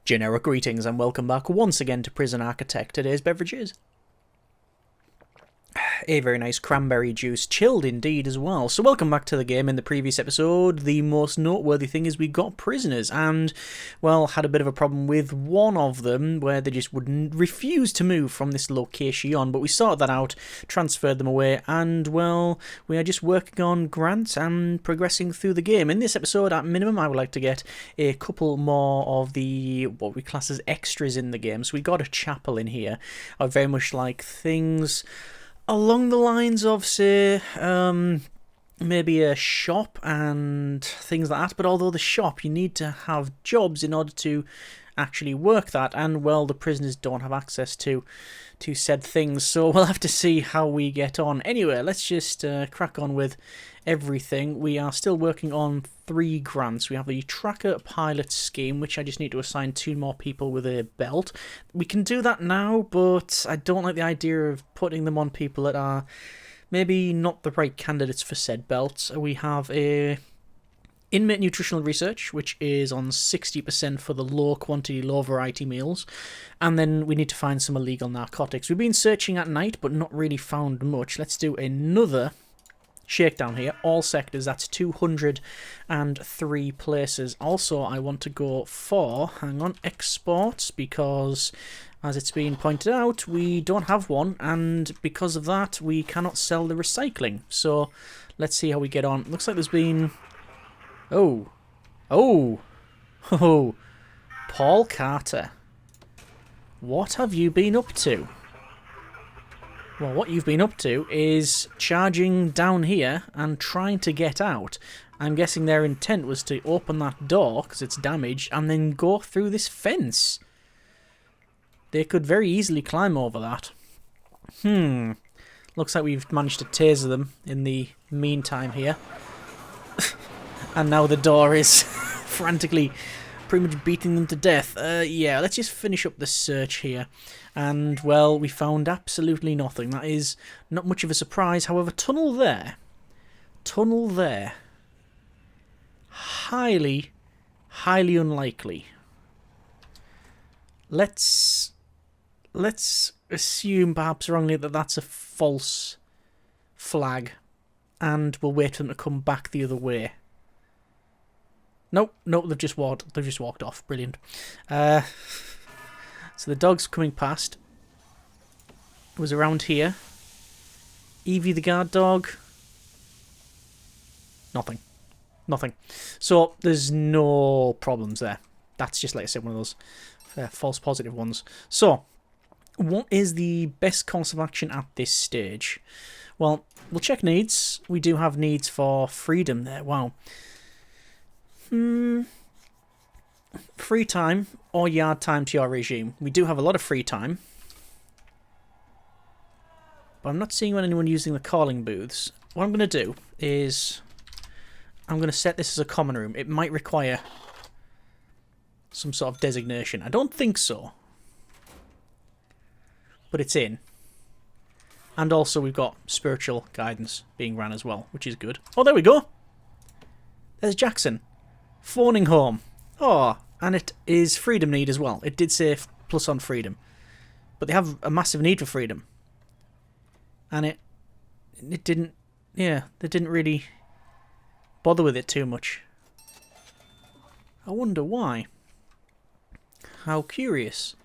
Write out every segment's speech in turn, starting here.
Generic greetings and welcome back once again to Prison Architect. Today's beverage is a very nice cranberry juice, chilled indeed as well. So welcome back to the game. In the previous episode, the most noteworthy thing is we got prisoners and, well, had a bit of a problem with one of them where they just wouldn't refuse to move from this location, but we sorted that out, transferred them away, and, well, we are just working on grants and progressing through the game. In this episode, at minimum, I would like to get a couple more of the, what we class as extras in the game. So we got a chapel in here. I very much like things along the lines of, say, maybe a shop and things like that. But although the shop, you need to have jobs in order to actually work that. And, well, the prisoners don't have access to said things. So we'll have to see how we get on. Anyway, let's just crack on with everything. We are still working on 3 grants. We have the tracker pilot scheme, which I just need to assign 2 more people with a belt. We can do that now, but I don't like the idea of putting them on people that are maybe not the right candidates for said belts. We have a inmate nutritional research, which is on 60% for the low quantity, low variety meals. And then we need to find some illegal narcotics. We've been searching at night, but not really found much. Let's do another shakedown here. All sectors, that's 203 places. Also, I want to go for, hang on, exports, because as it's been pointed out, we don't have one, and because of that, we cannot sell the recycling. So let's see how we get on. Looks like there's been... Oh, Paul Carter, what have you been up to? Well, what you've been up to is charging down here and trying to get out. I'm guessing their intent was to open that door, because it's damaged, and then go through this fence. They could very easily climb over that. Looks like we've managed to taser them in the meantime here. And now the door is frantically pretty much beating them to death. Yeah, let's just finish up the search here. And, well, we found absolutely nothing. That is not much of a surprise. However, tunnel there. Highly unlikely. Let's assume, perhaps wrongly, that that's a false flag. And we'll wait for them to come back the other way. Nope, they've just walked off. Brilliant. So the dog's coming past. It was around here. Evie the guard dog. Nothing. So there's no problems there. That's just, like I said, one of those false positive ones. So, what is the best course of action at this stage? Well, we'll check needs. We do have needs for freedom there. Wow. Free time or yard time to your regime. We do have a lot of free time. But I'm not seeing anyone using the calling booths. What I'm going to do is I'm going to set this as a common room. It might require some sort of designation. I don't think so. But it's in. And also we've got spiritual guidance being ran as well, which is good. Oh, there we go. There's Jackson. Phoning home. Oh, and it is freedom need as well. It did say plus on freedom. But they have a massive need for freedom. And it didn't... Yeah, they didn't really bother with it too much. I wonder why. How curious.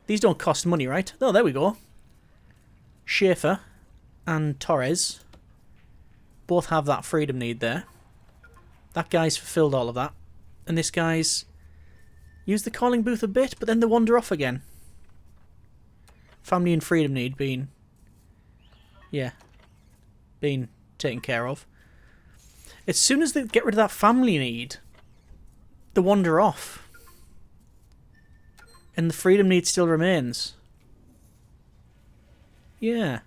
These don't cost money, right? Oh, there we go. Schaefer and Torres both have that freedom need there. That guy's fulfilled all of that. And this guy's used the calling booth a bit, but then they wander off again. Family and freedom need being... Yeah. Being taken care of. As soon as they get rid of that family need, they wander off. And the freedom need still remains. Yeah.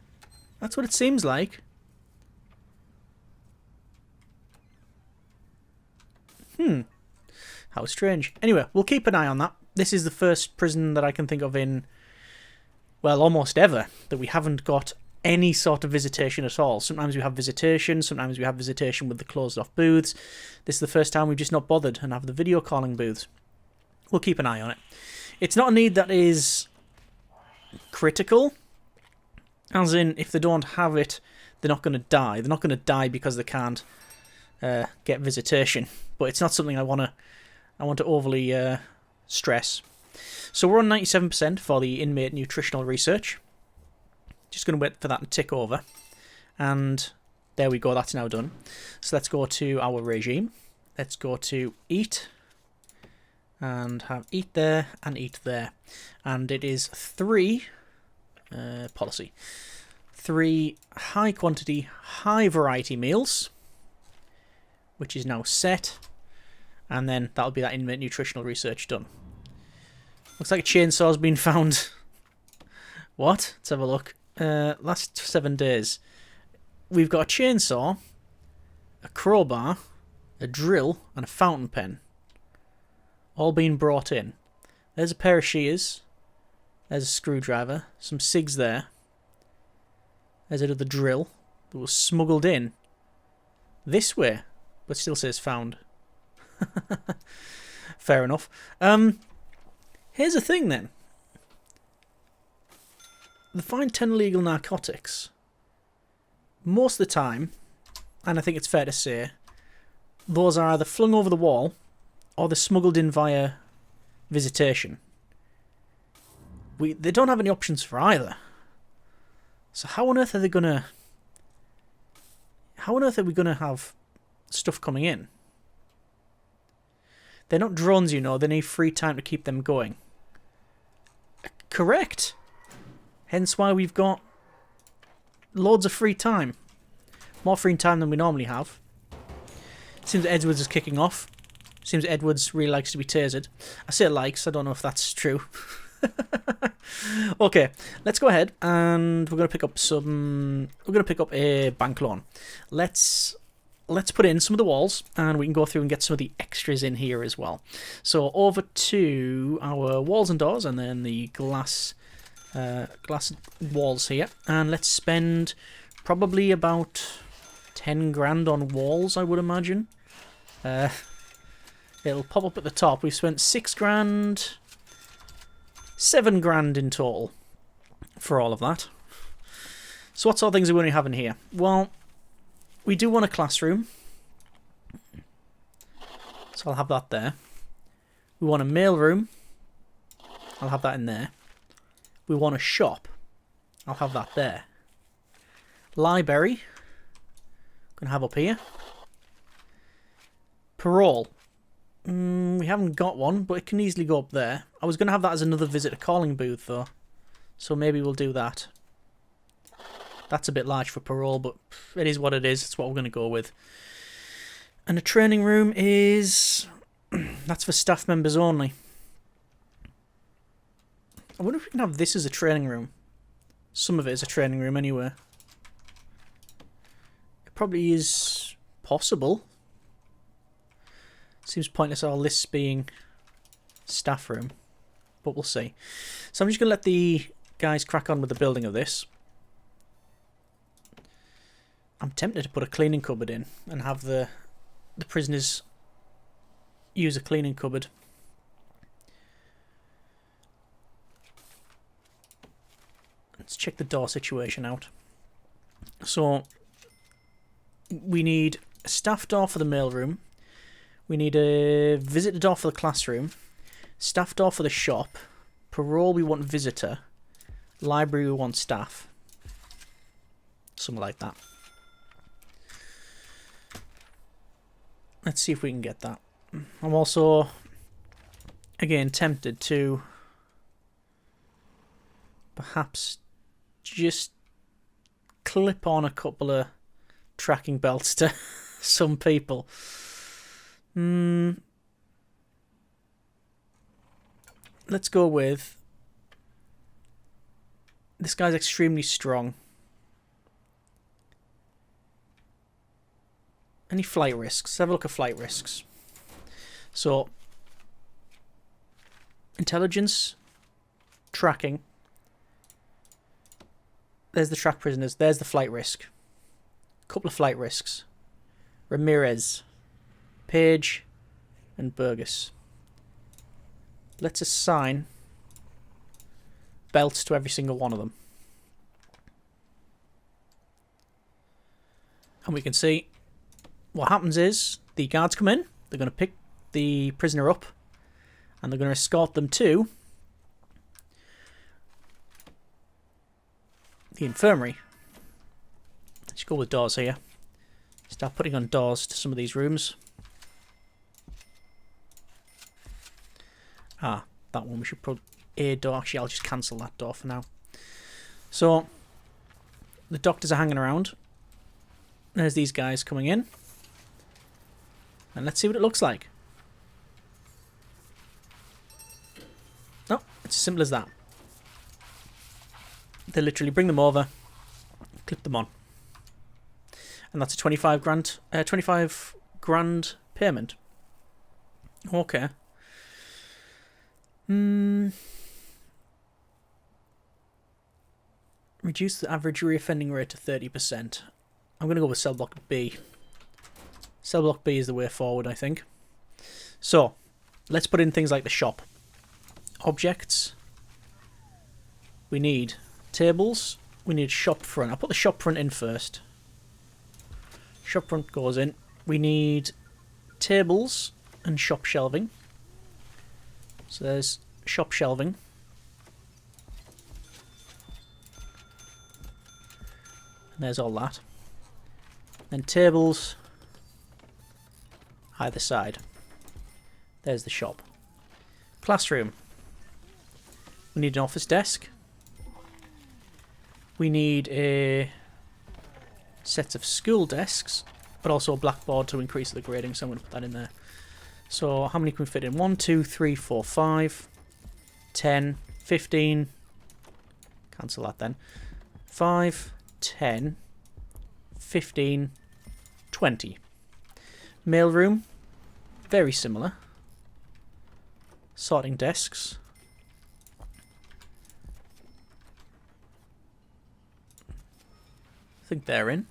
That's what it seems like. How strange. Anyway, we'll keep an eye on that. This is the first prison that I can think of in, well, almost ever, that we haven't got any sort of visitation at all. Sometimes we have visitation, sometimes we have visitation with the closed off booths. This is the first time we've just not bothered and have the video calling booths. we'll keep an eye on it. It's not a need that is critical, as in if they don't have it, they're not going to die. They're not going to die because they can't get visitation. But it's not something I want to overly stress. So we're on 97% for the inmate nutritional research. Just going to wait for that to tick over. And there we go, that's now done. So let's go to our regime. Let's go to eat. And have eat there and eat there. And it is 3 policy. 3 high quantity, high variety meals. Which is now set. And then that'll be that inmate nutritional research done. Looks like a chainsaw's been found. What? Let's have a look. Last 7 days. We've got a chainsaw, a crowbar, a drill, and a fountain pen. All being brought in. There's a pair of shears. There's a screwdriver. Some cigs there. There's another drill that was smuggled in this way, but still says found. Fair enough. Here's the thing then. They find 10 illegal narcotics. Most of the time, and I think it's fair to say, those are either flung over the wall or they're smuggled in via visitation. They don't have any options for either. So how on earth are they gonna... How on earth are we gonna have stuff coming in? They're not drones, you know. They need free time to keep them going. Correct. Hence why we've got loads of free time. More free time than we normally have. Seems Edwards is kicking off. Seems Edwards really likes to be tasered. I say likes, I don't know if that's true. Okay, let's go ahead and we're going to pick up some... We're going to pick up a bank loan. Let's put in some of the walls and we can go through and get some of the extras in here as well. So over to our walls and doors and then the glass walls here. And let's spend probably about 10 grand on walls, I would imagine. It'll pop up at the top. We've spent 6 grand, 7 grand in total for all of that. So what sort of things are we going to have in here? Well, we do want a classroom. So I'll have that there. We want a mail room. I'll have that in there. We want a shop. I'll have that there. Library. Gonna have up here. Parole. We haven't got one, but it can easily go up there. I was going to have that as another visitor calling booth, though. So maybe we'll do that. That's a bit large for parole, but it is what it is. It's what we're going to go with. And the training room is... That's for staff members only. I wonder if we can have this as a training room. Some of it is a training room anyway. It probably is possible. Seems pointless all this being staff room. But we'll see. So I'm just going to let the guys crack on with the building of this. I'm tempted to put a cleaning cupboard in and have the prisoners use a cleaning cupboard. Let's check the door situation out. So we need a staff door for the mailroom. We need a visitor door for the classroom. Staff door for the shop. Parole we want visitor. Library we want staff. Something like that. Let's see if we can get that. I'm also, again, tempted to perhaps just clip on a couple of tracking belts to some people. Let's go with... This guy's extremely strong. Any flight risks? Let's have a look at flight risks. So, intelligence, tracking. There's the track prisoners. There's the flight risk. Couple of flight risks. Ramirez, Page, and Burgess. let's assign belts to every single one of them. And we can see what happens is the guards come in, they're going to pick the prisoner up, and they're going to escort them to the infirmary. Let's go with doors here. Start putting on doors to some of these rooms. Ah, that one we should put a door. Actually, I'll just cancel that door for now. So, the doctors are hanging around. There's these guys coming in. And let's see what it looks like. No, it's as simple as that. They literally bring them over, clip them on. And that's a 25 grand payment. Okay. Reduce the average reoffending rate to 30%. I'm going to go with cell block B. Cell block B is the way forward, I think. So, let's put in things like the shop. Objects. We need tables. We need shop front. I'll put the shop front in first. Shop front goes in. We need tables and shop shelving. So there's shop shelving. And there's all that. Then tables either side. There's the shop. Classroom. We need an office desk. We need a set of school desks, but also a blackboard to increase the grading, so I'm going to put that in there. So how many can we fit in? 1, 2, 3, 4, 5, 10, 15. Cancel that then. 5, 10, 15, 20. Mailroom, very similar. Sorting desks. I think they're in.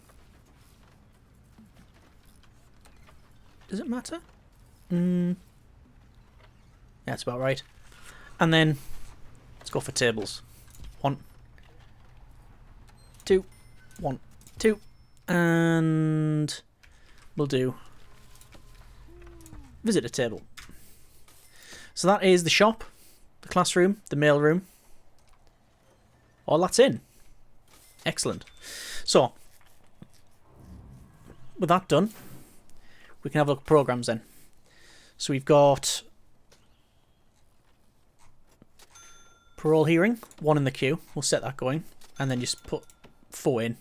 Does it matter? Yeah, that's about right. And then let's go for tables. 1, 2, 1, 2, and we'll do visitor table. So that is the shop, the classroom, the mailroom. All that's in. Excellent. So, with that done, we can have a look at programs then. So we've got parole hearing, 1 in the queue. We'll set that going, and then just put 4 in.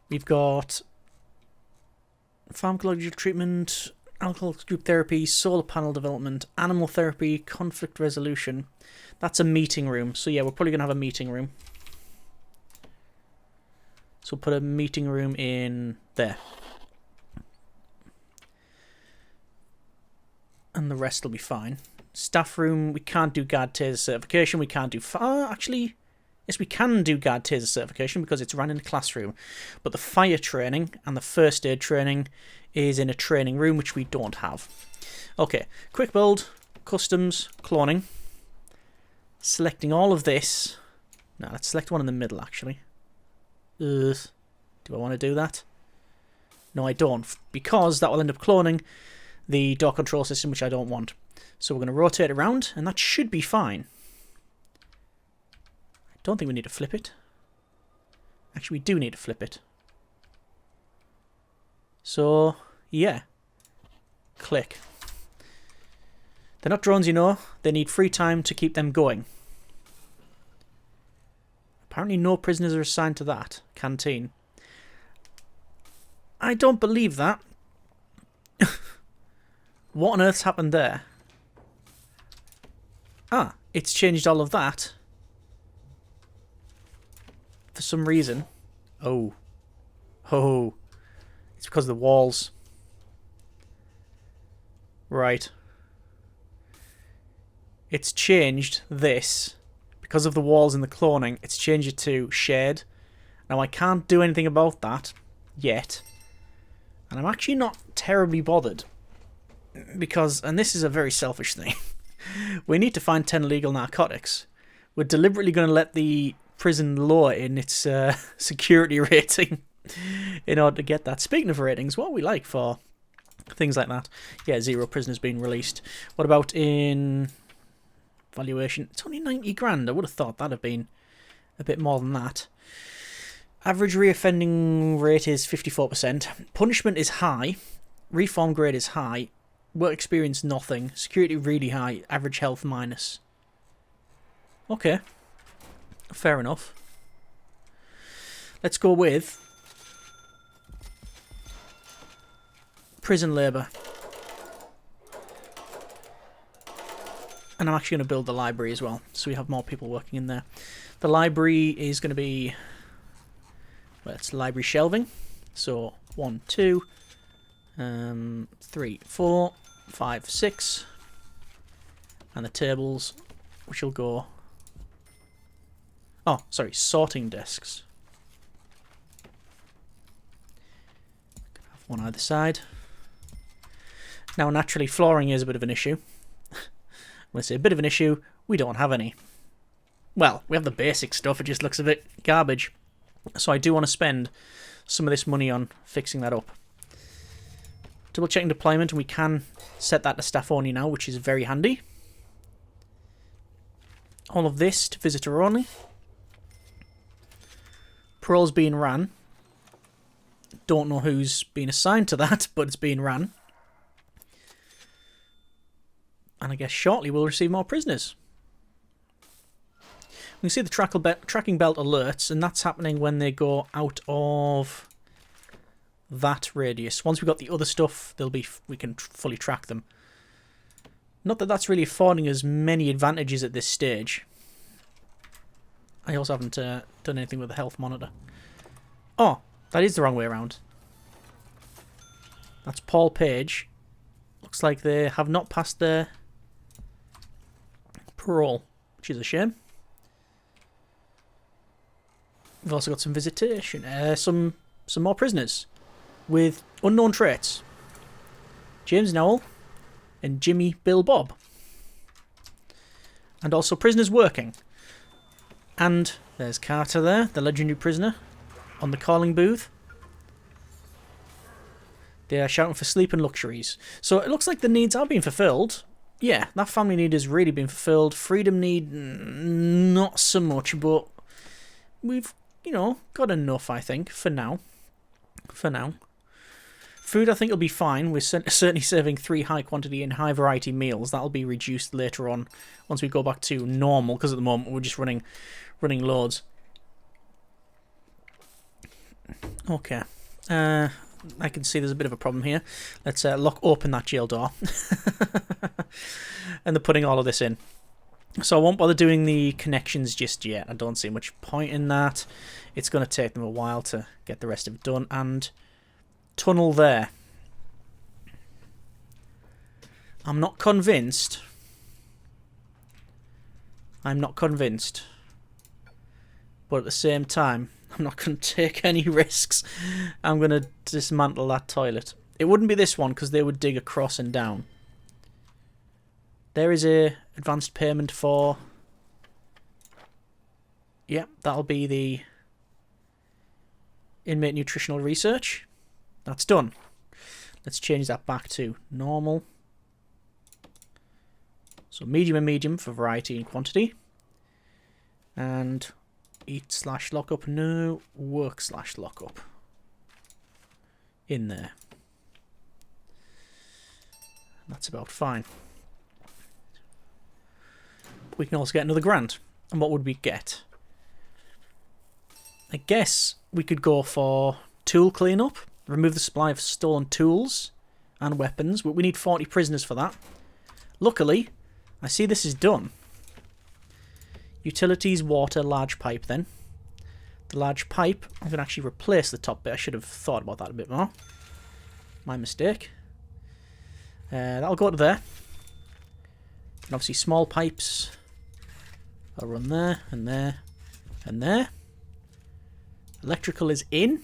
We've got pharmacological treatment, alcohol group therapy, solar panel development, animal therapy, conflict resolution. That's a meeting room. So yeah, we're probably going to have a meeting room. So we'll put a meeting room in there. And the rest will be fine. Staff room, we can't do guard taser certification. We can't do... actually, yes, we can do guard taser certification because it's run in a classroom. But the fire training and the first aid training is in a training room, which we don't have. Okay, quick build, customs, cloning. Selecting all of this. Now, let's select one in the middle, actually. Do I want to do that? No, I don't, because that will end up cloning the door control system, which I don't want. So we're going to rotate around, and that should be fine. I don't think we need to flip it. Actually, we do need to flip it. So, yeah. Click. They're not drones, you know. They need free time to keep them going. Apparently no prisoners are assigned to that. Canteen. I don't believe that. What on earth's happened there? Ah, it's changed all of that. For some reason. Oh. Oh. It's because of the walls. Right. It's changed this. Because of the walls and the cloning, it's changed it to shared. Now I can't do anything about that yet. And I'm actually not terribly bothered. Because, and this is a very selfish thing. We need to find 10 illegal narcotics. We're deliberately going to let the prison lower in its security rating in order to get that. Speaking of ratings, what are we like for things like that? Yeah, 0 prisoners being released. What about in valuation? It's only 90 grand. I would have thought that'd have been a bit more than that. Average reoffending rate is 54%. Punishment is high. Reform grade is high. Work experience, nothing. Security, really high. Average health, minus. Okay. Fair enough. Let's go with prison labour. And I'm actually going to build the library as well, so we have more people working in there. The library is going to be... well, it's library shelving. So 1, 2, 3, 4, 5, 6. And the tables, which will go... oh, sorry, sorting desks. Have one either side. Now, naturally, flooring is a bit of an issue. When I say a bit of an issue, we don't have any. Well, we have the basic stuff, it just looks a bit garbage. So I do want to spend some of this money on fixing that up. Double checking deployment, and we can set that to staff only now, which is very handy. All of this to visitor only. Parole's being ran. Don't know who's been assigned to that, but it's being ran. And I guess shortly we'll receive more prisoners. We can see the tracking belt alerts, and that's happening when they go out of that radius. Once we've got the other stuff, we can fully track them. Not that that's really affording us many advantages at this stage. I also haven't done anything with the health monitor. Oh, that is the wrong way around. That's Paul Page. Looks like they have not passed their parole, which is a shame. We've also got some visitation, some more prisoners with unknown traits. James Nowell and Jimmy Bill Bob. And also prisoners working. And there's Carter there, the legendary prisoner, on the calling booth. They are shouting for sleep and luxuries. So it looks like the needs are being fulfilled. Yeah, that family need has really been fulfilled. Freedom need, not so much, but we've, you know, got enough, I think, for now. For now. Food, I think, will be fine. We're certainly serving 3 high-quantity and high-variety meals. That'll be reduced later on once we go back to normal, because at the moment we're just running loads. Okay. I can see there's a bit of a problem here. Let's open that jail door. And they're putting all of this in. So I won't bother doing the connections just yet. I don't see much point in that. It's going to take them a while to get the rest of it done. And tunnel there. I'm not convinced. I'm not convinced. But at the same time, I'm not going to take any risks. I'm going to dismantle that toilet. It wouldn't be this one because they would dig across and down. There is a advanced payment for... yep, that'll be the inmate nutritional research. That's done. Let's change that back to normal. So medium and medium for variety and quantity. And eat/lockup, no, work/lockup. In there. That's about fine. We can also get another grant. And what would we get? I guess we could go for tool cleanup. Remove the supply of stolen tools and weapons. But we need 40 prisoners for that. Luckily, I see this is done. Utilities, water, large pipe then. The large pipe, I'm going to actually replace the top bit. I should have thought about that a bit more. My mistake. That'll go to there. And obviously small pipes. I'll run there, and there, and there. Electrical is in.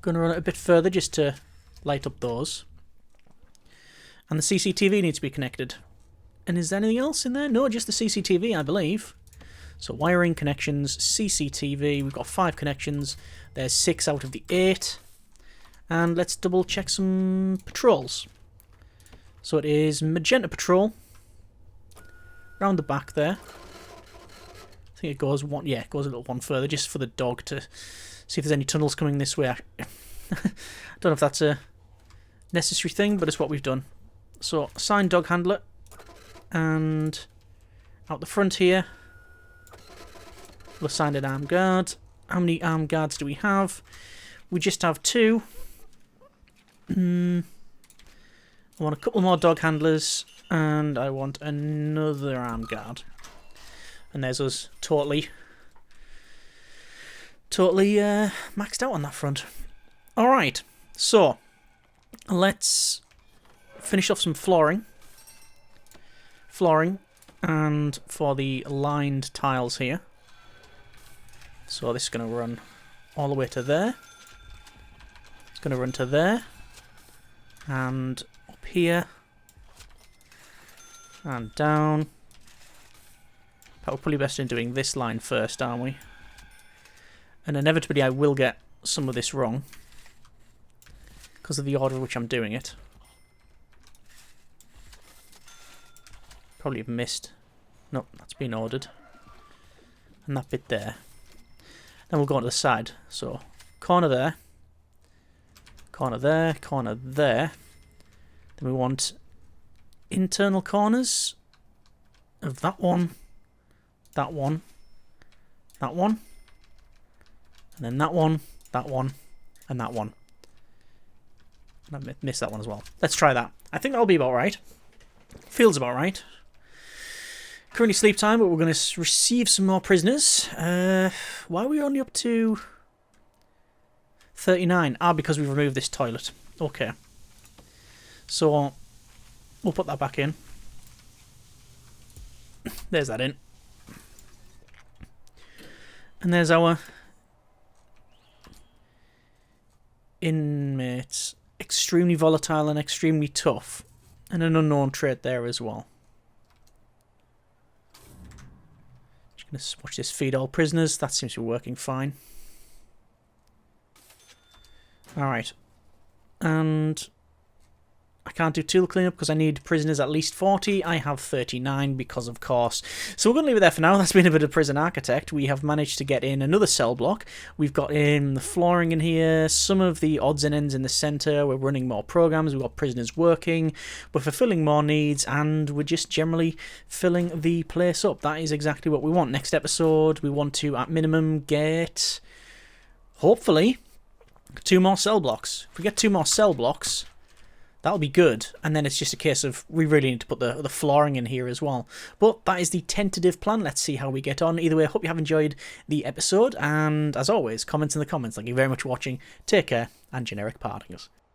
Going to run it a bit further just to light up those. And the CCTV needs to be connected. And is there anything else in there? No, just the CCTV, I believe. So wiring, connections, CCTV. We've got 5 connections. There's 6 out of the 8. And let's double check some patrols. So it is magenta patrol. Round the back there. I think it goes one, yeah, it goes a little one further just for the dog to see if there's any tunnels coming this way. I don't know if that's a necessary thing, but it's what we've done. So assigned dog handler, and out the front here we'll assign an armed guard. How many armed guards do we have? We just have 2. I want a couple more dog handlers, and I want another armed guard. And there's us totally maxed out on that front. Alright, so let's finish off some flooring. And for the lined tiles here. So this is going to run all the way to there. It's going to run to there. And up here. And down. But we're probably best in doing this line first, aren't we? And inevitably I will get some of this wrong because of the order in which I'm doing it. Probably have missed. Nope, that's been ordered. And that bit there. Then we'll go on to the side. So, corner there. Corner there. Corner there. Then we want internal corners of that one. That one. That one. And then that one. That one. And that one. And I missed that one as well. Let's try that. I think that'll be about right. Feels about right. Currently sleep time, but we're going to receive some more prisoners. Why are we only up to 39? Ah, because we've removed this toilet. Okay. So, we'll put that back in. There's that in. And there's our inmates. Extremely volatile and extremely tough. And an unknown trait there as well. Just going to watch this feed all prisoners. That seems to be working fine. Alright. And I can't do tool cleanup because I need prisoners at least 40. I have 39 because of course. So we're going to leave it there for now. That's been a bit of Prison Architect. We have managed to get in another cell block. We've got in the flooring in here, some of the odds and ends in the centre. We're running more programs. We've got prisoners working. We're fulfilling more needs and we're just generally filling the place up. That is exactly what we want. Next episode, we want to, at minimum, get, hopefully, 2 more cell blocks. If we get 2 more cell blocks, that'll be good, and then it's just a case of we really need to put the flooring in here as well. But that is the tentative plan. Let's see how we get on. Either way, I hope you have enjoyed the episode, and as always, comments in the comments. Thank you very much for watching. Take care, and generic partings.